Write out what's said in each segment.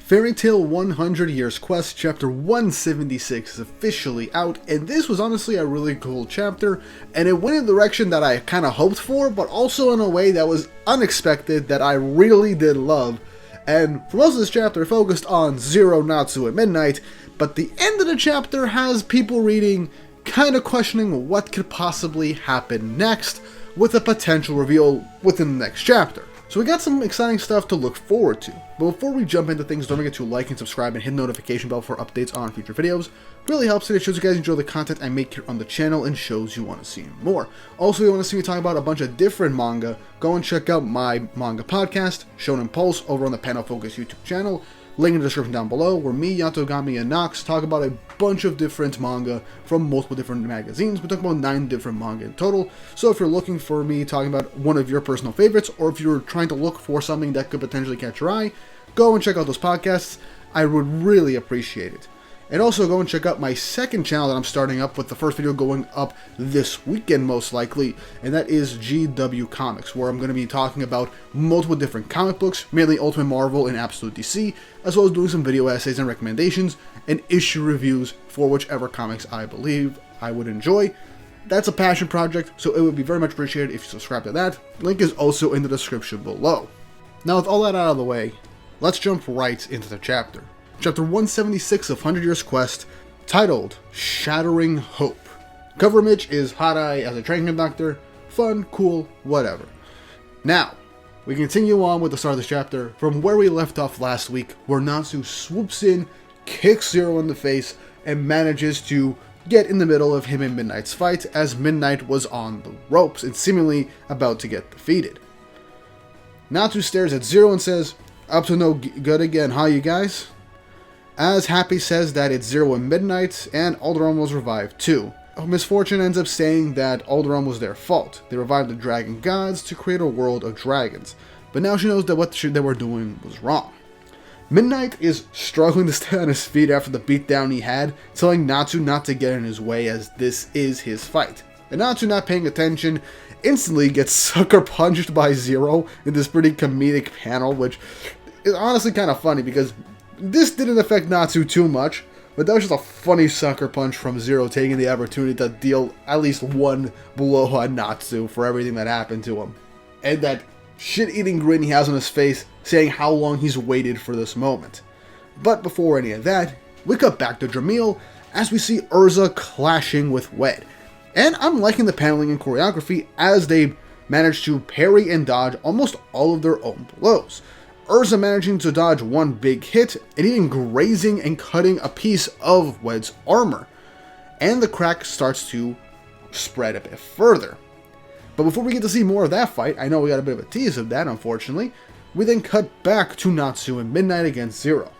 Fairy Tail 100 Years Quest Chapter 176 is officially out, and this was honestly a really cool chapter, and it went in the direction that I kind of hoped for, but also in a way that was unexpected that I really did love. And for most of this chapter, it focused on Zero, Natsu, and Midnight, but the end of the chapter has people reading kind of questioning what could possibly happen next, with a potential reveal within the next chapter. So we got some exciting stuff to look forward to. But before we jump into things, don't forget to like and subscribe and hit the notification bell for updates on future videos. Really helps, and it shows you guys enjoy the content I make here on the channel and shows you want to see more. Also, if you want to see me talk about a bunch of different manga, go and check out my manga podcast, Shonen Pulse, over on the Panel Focus YouTube channel. Link in the description down below, where me, Yatogami, and Nox talk about a bunch of different manga from multiple different magazines. We talk about 9 different manga in total. So if you're looking for me talking about one of your personal favorites, or if you're trying to look for something that could potentially catch your eye, go and check out those podcasts. I would really appreciate it. And also go and check out my second channel that I'm starting up, with the first video going up this weekend most likely, and that is GW Comics, where I'm going to be talking about multiple different comic books, mainly Ultimate Marvel and Absolute DC, as well as doing some video essays and recommendations, and issue reviews for whichever comics I believe I would enjoy. That's a passion project, so it would be very much appreciated if you subscribe to that. Link is also in the description below. Now with all that out of the way, let's jump right into the chapter. Chapter 176 of 100 Years Quest, titled Shattering Hope. Cover image is Harai as a train conductor. Fun, cool, whatever. Now, we continue on with the start of this chapter from where we left off last week, where Natsu swoops in, kicks Zero in the face, and manages to get in the middle of him and Midnight's fight, as Midnight was on the ropes and seemingly about to get defeated. Natsu stares at Zero and says, "Up to no good again, huh, you guys?" As Happy says that it's Zero and Midnight, and Alderaan was revived too. Misfortune ends up saying that Alderaan was their fault. They revived the dragon gods to create a world of dragons, but now she knows that what they were doing was wrong. Midnight is struggling to stay on his feet after the beatdown he had, telling Natsu not to get in his way as this is his fight. And Natsu, not paying attention, instantly gets sucker punched by Zero in this pretty comedic panel, which is honestly kind of funny because this didn't affect Natsu too much, but that was just a funny sucker punch from Zero, taking the opportunity to deal at least one blow on Natsu for everything that happened to him. And that shit-eating grin he has on his face, saying how long he's waited for this moment. But before any of that, we cut back to Jamil as we see Erza clashing with Wed. And I'm liking the paneling and choreography as they manage to parry and dodge almost all of their own blows. Erza managing to dodge one big hit, and even grazing and cutting a piece of Wed's armor. And the crack starts to spread a bit further. But before we get to see more of that fight, I know we got a bit of a tease of that, unfortunately, we then cut back to Natsu and Midnight against Zero.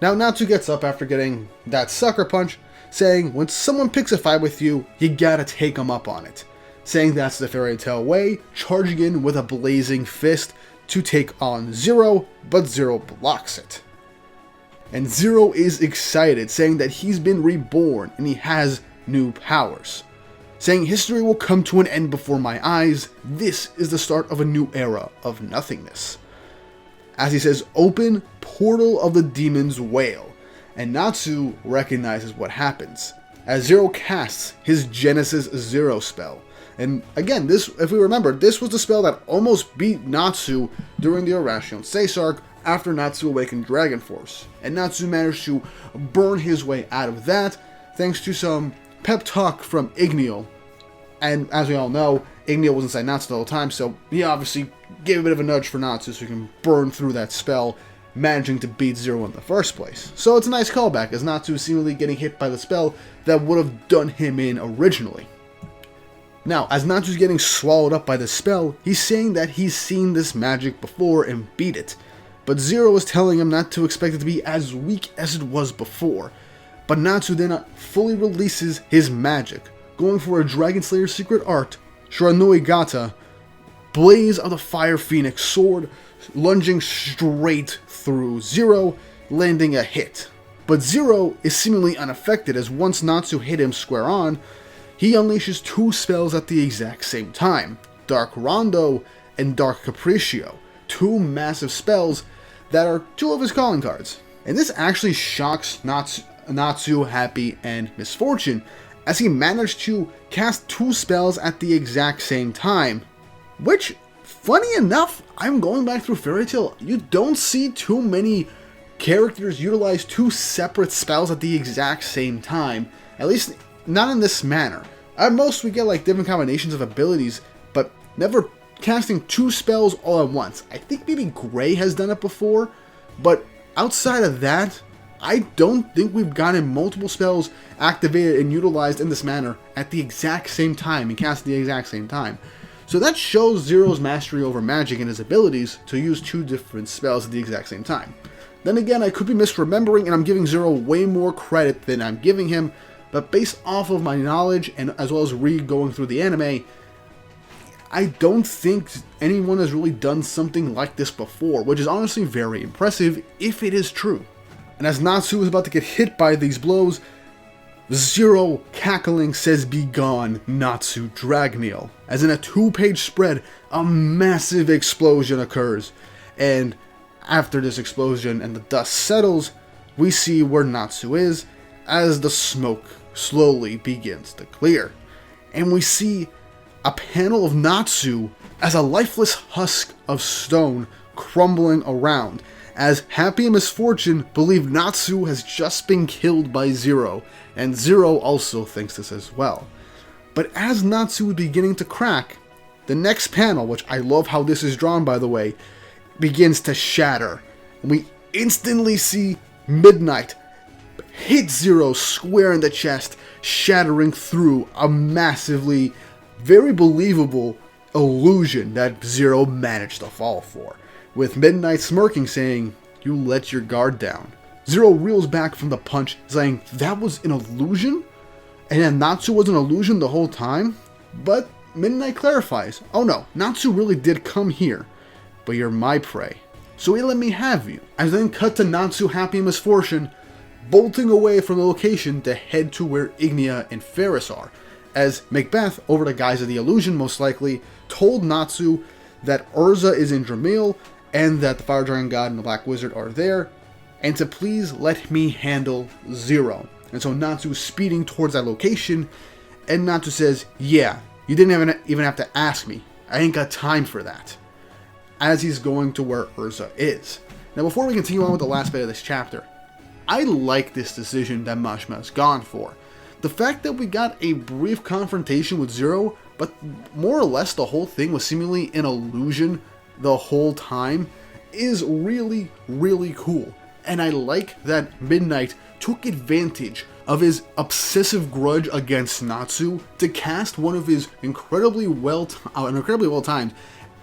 Now Natsu gets up after getting that sucker punch, saying when someone picks a fight with you, you gotta take them up on it. Saying that's the fairy tale way, charging in with a blazing fist to take on Zero, but Zero blocks it. And Zero is excited, saying that he's been reborn and he has new powers. Saying history will come to an end before my eyes, this is the start of a new era of nothingness. As he says, open portal of the demon's wail, and Natsu recognizes what happens, as Zero casts his Genesis Zero spell. And again, this, if we remember, this was the spell that almost beat Natsu during the Arashi Seisarc after Natsu awakened Dragon Force. And Natsu managed to burn his way out of that, thanks to some pep talk from Igneel. And as we all know, Igneel was inside Natsu the whole time, so he obviously gave a bit of a nudge for Natsu so he can burn through that spell, managing to beat Zero in the first place. So it's a nice callback, as Natsu is seemingly getting hit by the spell that would have done him in originally. Now, as Natsu's getting swallowed up by the spell, he's saying that he's seen this magic before and beat it. But Zero is telling him not to expect it to be as weak as it was before. But Natsu then fully releases his magic, going for a Dragon Slayer's secret art, Shiranui Gata, blaze of the Fire Phoenix sword, lunging straight through Zero, landing a hit. But Zero is seemingly unaffected, as once Natsu hit him square on, he unleashes 2 spells at the exact same time, Dark Rondo and Dark Capriccio, 2 massive spells that are 2 of his calling cards. And this actually shocks Natsu, Happy, and Misfortune, as he managed to cast 2 spells at the exact same time. Which, funny enough, I'm going back through Fairy Tail, you don't see too many characters utilize 2 separate spells at the exact same time. At least, not in this manner. At most, we get like different combinations of abilities, but never casting 2 spells all at once. I think maybe Gray has done it before, but outside of that, I don't think we've gotten multiple spells activated and utilized in this manner at the exact same time and cast at the exact same time. So that shows Zero's mastery over magic and his abilities to use 2 different spells at the exact same time. Then again, I could be misremembering and I'm giving Zero way more credit than I'm giving him, but based off of my knowledge and as well as going through the anime, I don't think anyone has really done something like this before, which is honestly very impressive if it is true. And as Natsu is about to get hit by these blows, Zero, cackling, says, "Begone, Natsu Dragneel." As in a 2-page spread, a massive explosion occurs. And after this explosion and the dust settles, we see where Natsu is as the smoke slowly begins to clear. And we see a panel of Natsu as a lifeless husk of stone crumbling around, as Happy and Misfortune believe Natsu has just been killed by Zero, and Zero also thinks this as well. But as Natsu is beginning to crack, the next panel, which I love how this is drawn by the way, begins to shatter. And we instantly see Midnight hit Zero square in the chest, shattering through a massively, very believable illusion that Zero managed to fall for, with Midnight smirking, saying, "You let your guard down." Zero reels back from the punch, saying, "That was an illusion?" And then Natsu was an illusion the whole time? But Midnight clarifies, "Oh no, Natsu really did come here, but you're my prey, so he let me have you." And then cut to Natsu, Happy, and Misfortune bolting away from the location to head to where Ignia and Ferris are, as Macbeth, over the guise of the illusion most likely, told Natsu that Erza is in Dramil and that the Fire Dragon God and the Black Wizard are there, and to please let me handle Zero. And so Natsu is speeding towards that location, and Natsu says, "Yeah, you didn't even have to ask me. I ain't got time for that," as he's going to where Erza is. Now before we continue on with the last bit of this chapter, I like this decision that Mashima has gone for. The fact that we got a brief confrontation with Zero, but more or less the whole thing was seemingly an illusion the whole time, is really, really cool. And I like that Midnight took advantage of his obsessive grudge against Natsu to cast one of his incredibly well timed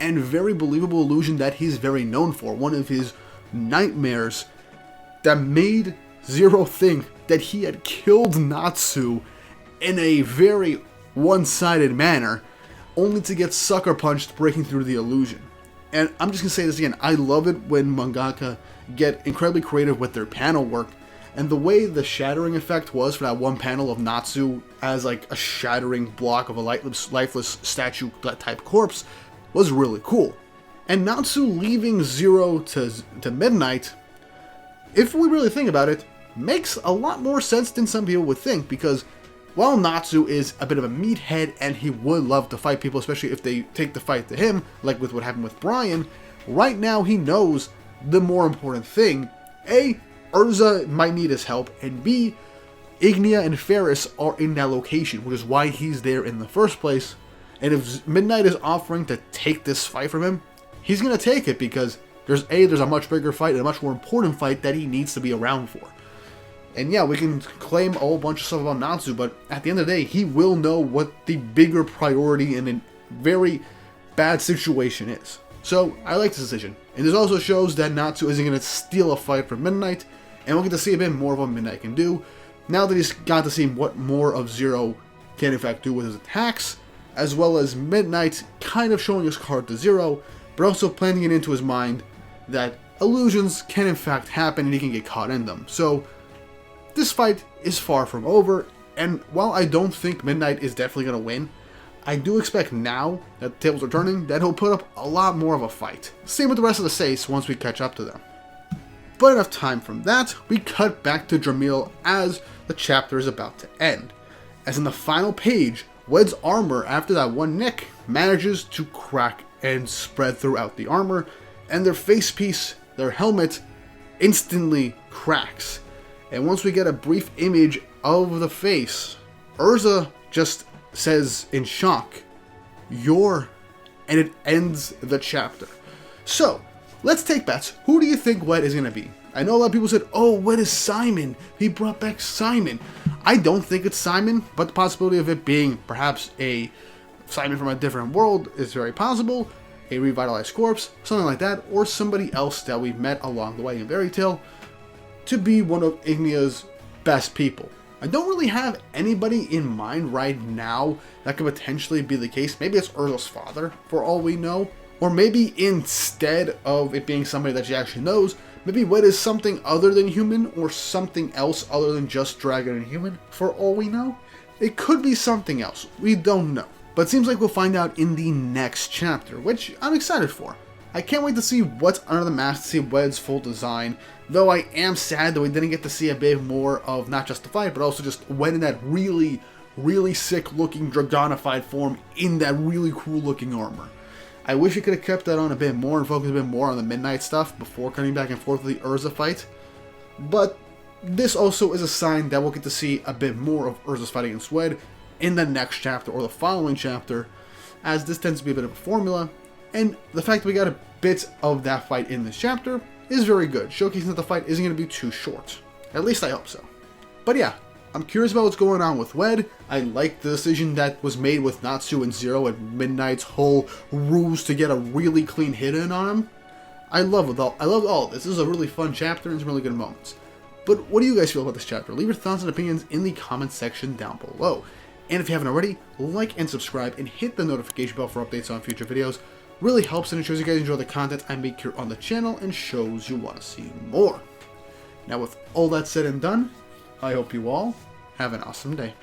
and very believable illusion that he's very known for, one of his nightmares, that made Zero think that he had killed Natsu in a very one-sided manner, only to get sucker punched breaking through the illusion. And I'm just gonna say this again, I love it when mangaka get incredibly creative with their panel work, and the way the shattering effect was for that one panel of Natsu as like a shattering block of a lifeless statue type corpse was really cool. And Natsu leaving Zero to Midnight, if we really think about it, makes a lot more sense than some people would think, because while Natsu is a bit of a meathead and he would love to fight people, especially if they take the fight to him, like with what happened with Brian, right now he knows the more important thing. A, Erza might need his help, and B, Ignia and Ferris are in that location, which is why he's there in the first place. And if Midnight is offering to take this fight from him, he's going to take it because there's a much bigger fight and a much more important fight that he needs to be around for. And yeah, we can claim a whole bunch of stuff about Natsu, but at the end of the day, he will know what the bigger priority in a very bad situation is. So, I like this decision. And this also shows that Natsu isn't going to steal a fight from Midnight, and we'll get to see a bit more of what Midnight can do, now that he's got to see what more of Zero can in fact do with his attacks, as well as Midnight kind of showing his card to Zero, but also planting it into his mind that illusions can in fact happen and he can get caught in them. So, this fight is far from over, and while I don't think Midnight is definitely going to win, I do expect now that the tables are turning that he'll put up a lot more of a fight. Same with the rest of the Sace once we catch up to them. But enough time from that, we cut back to Dramil as the chapter is about to end. As in the final page, Wed's armor, after that one nick, manages to crack and spread throughout the armor, and their face piece, their helmet, instantly cracks. And once we get a brief image of the face, Erza just says in shock, "You're," and it ends the chapter. So, let's take bets. Who do you think Wed is going to be? I know a lot of people said, oh, Wed is Simon. He brought back Simon. I don't think it's Simon, but the possibility of it being perhaps a Simon from a different world is very possible. A revitalized corpse, something like that, or somebody else that we've met along the way in Fairy Tail to be one of Ignia's best people. I don't really have anybody in mind right now that could potentially be the case. Maybe it's Erza's father, for all we know. Or maybe instead of it being somebody that she actually knows, maybe Wed is something other than human, or something else other than just dragon and human, for all we know. It could be something else. We don't know. But it seems like we'll find out in the next chapter, which I'm excited for. I can't wait to see what's under the mask, to see Wed's full design, though I am sad that we didn't get to see a bit more of not just the fight, but also just Wed in that really, really sick looking dragonified form in that really cool looking armor. I wish we could have kept that on a bit more and focused a bit more on the midnight stuff before cutting back and forth with the Erza fight, but this also is a sign that we'll get to see a bit more of Erza's fight against Wed in the next chapter or the following chapter, as this tends to be a bit of a formula, and the fact that we got a bit of that fight in this chapter is very good, showcasing that the fight isn't going to be too short. At least I hope so. But yeah, I'm curious about what's going on with Wed. I like the decision that was made with Natsu and Zero and Midnight's whole ruse to get a really clean hit in on him. I loved all of this. This is a really fun chapter and some really good moments. But what do you guys feel about this chapter? Leave your thoughts and opinions in the comments section down below. And if you haven't already, like and subscribe and hit the notification bell for updates on future videos. Really helps and it shows you guys enjoy the content I make here on the channel and shows you want to see more. Now with all that said and done, I hope you all have an awesome day.